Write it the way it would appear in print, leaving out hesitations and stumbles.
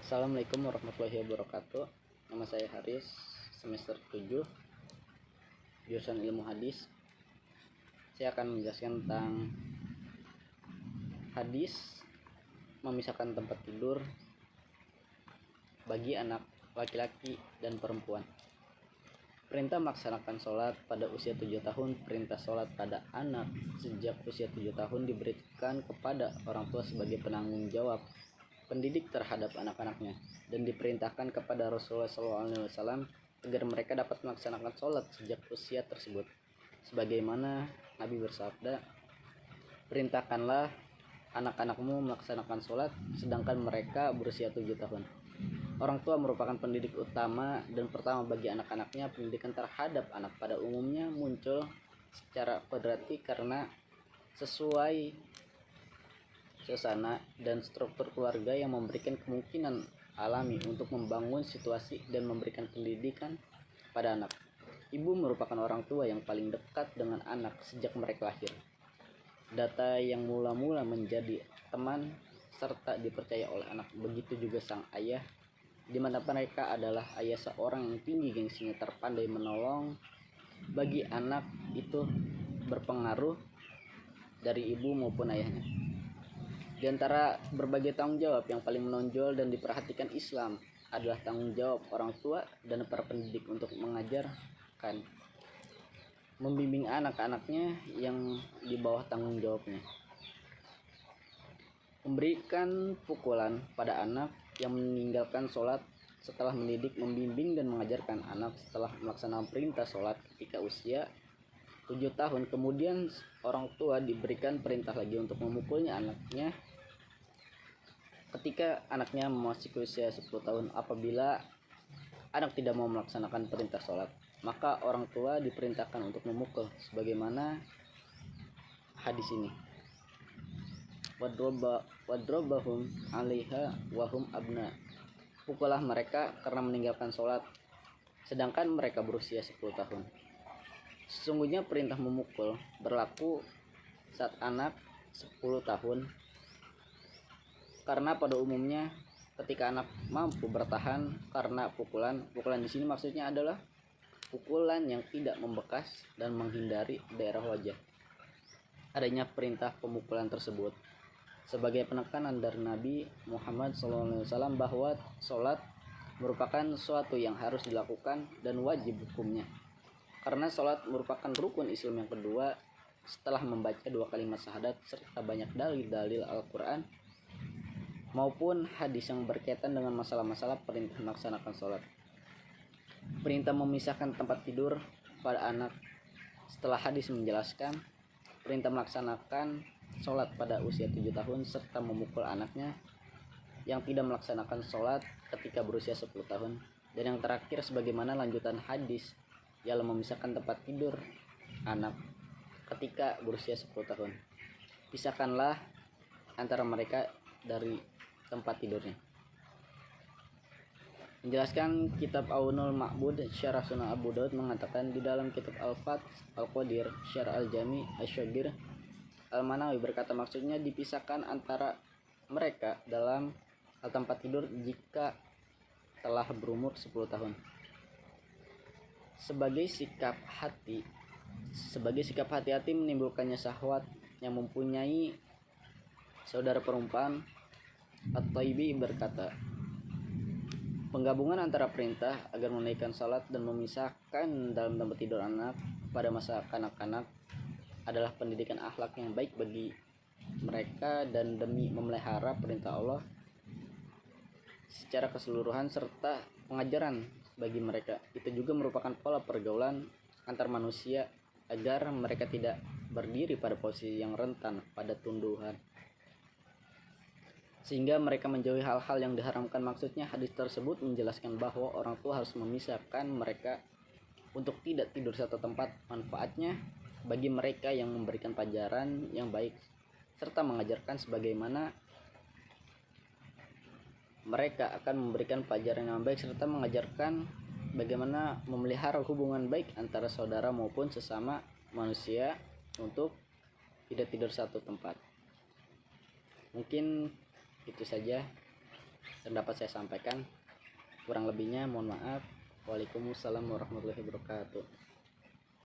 Assalamualaikum warahmatullahi wabarakatuh. Nama saya Haris, semester 7, jurusan ilmu hadis. Saya akan menjelaskan tentang hadis memisahkan tempat tidur bagi anak laki-laki dan perempuan. Perintah melaksanakan sholat pada usia 7 tahun. Perintah sholat pada anak sejak usia 7 tahun diberikan kepada orang tua sebagai penanggung jawab pendidik terhadap anak-anaknya, dan diperintahkan kepada Rasulullah SAW agar mereka dapat melaksanakan sholat sejak usia tersebut. Sebagaimana Nabi bersabda, "Perintahkanlah anak-anakmu melaksanakan sholat sedangkan mereka berusia 7 tahun." Orang tua merupakan pendidik utama dan pertama bagi anak-anaknya. Pendidikan terhadap anak pada umumnya muncul secara kodrati karena sesuai suasana dan struktur keluarga yang memberikan kemungkinan alami untuk membangun situasi dan memberikan pendidikan pada anak. Ibu merupakan orang tua yang paling dekat dengan anak sejak mereka lahir. Data yang mula-mula menjadi teman serta dipercaya oleh anak. Begitu juga sang ayah, di mana mereka adalah ayah seorang yang tinggi gengsinya, terpandai menolong. Bagi anak itu berpengaruh dari ibu maupun ayahnya. Di antara berbagai tanggung jawab yang paling menonjol dan diperhatikan Islam adalah tanggung jawab orang tua dan para pendidik untuk mengajarkan, membimbing anak-anaknya yang di bawah tanggung jawabnya. Memberikan pukulan pada anak yang meninggalkan sholat setelah mendidik, membimbing dan mengajarkan anak setelah melaksanakan perintah sholat ketika usia 7 tahun. Kemudian orang tua diberikan perintah lagi untuk memukulnya anaknya ketika anaknya memasuki usia 10 tahun. Apabila anak tidak mau melaksanakan perintah sholat, maka orang tua diperintahkan untuk memukul, sebagaimana hadis ini, wadrobahum alaiha wahum abna. Pukullah mereka karena meninggalkan sholat sedangkan mereka berusia 10 tahun. Sesungguhnya perintah memukul berlaku saat anak 10 tahun, karena pada umumnya ketika anak mampu bertahan karena pukulan di sini maksudnya adalah pukulan yang tidak membekas dan menghindari daerah wajah. Adanya perintah pemukulan tersebut sebagai penekanan dari Nabi Muhammad SAW bahwa sholat merupakan suatu yang harus dilakukan dan wajib hukumnya, karena sholat merupakan rukun Islam yang kedua setelah membaca 2 kalimat syahadat serta banyak dalil-dalil Al-Quran maupun hadis yang berkaitan dengan masalah-masalah perintah melaksanakan sholat. Perintah memisahkan tempat tidur pada anak setelah hadis menjelaskan perintah melaksanakan sholat pada usia 7 tahun serta memukul anaknya yang tidak melaksanakan sholat ketika berusia 10 tahun. Dan yang terakhir sebagaimana lanjutan hadis ialah memisahkan tempat tidur anak ketika berusia 10 tahun. Pisahkanlah antara mereka dari tempat tidurnya. Menjelaskan kitab Aunul Ma'bud Syarah Sunan Abu Daud mengatakan di dalam kitab Al-Fat Al-Qadir Syarah Al-Jami Asy-Syagir, Al-Manawi berkata maksudnya dipisahkan antara mereka dalam tempat tidur jika telah berumur 10 tahun. Sebagai sikap hati-hati menimbulkannya syahwat yang mempunyai saudara perempuan, At-Taibi berkata, penggabungan antara perintah agar menunaikan salat dan memisahkan dalam tempat tidur anak pada masa kanak-kanak adalah pendidikan akhlak yang baik bagi mereka dan demi memelihara perintah Allah secara keseluruhan serta pengajaran bagi mereka. Itu juga merupakan pola pergaulan antar manusia agar mereka tidak berdiri pada posisi yang rentan pada tunduhan sehingga mereka menjauhi hal-hal yang diharamkan. Maksudnya hadis tersebut menjelaskan bahwa orang tua harus memisahkan mereka untuk tidak tidur satu tempat. Manfaatnya bagi mereka yang memberikan pelajaran yang baik serta mengajarkan sebagaimana mereka akan memberikan pelajaran yang baik serta mengajarkan bagaimana memelihara hubungan baik antara saudara maupun sesama manusia untuk tidak tidur satu tempat. Mungkin itu saja. yang dapat saya sampaikan. Kurang lebihnya mohon maaf. Waalaikumsalam warahmatullahi wabarakatuh.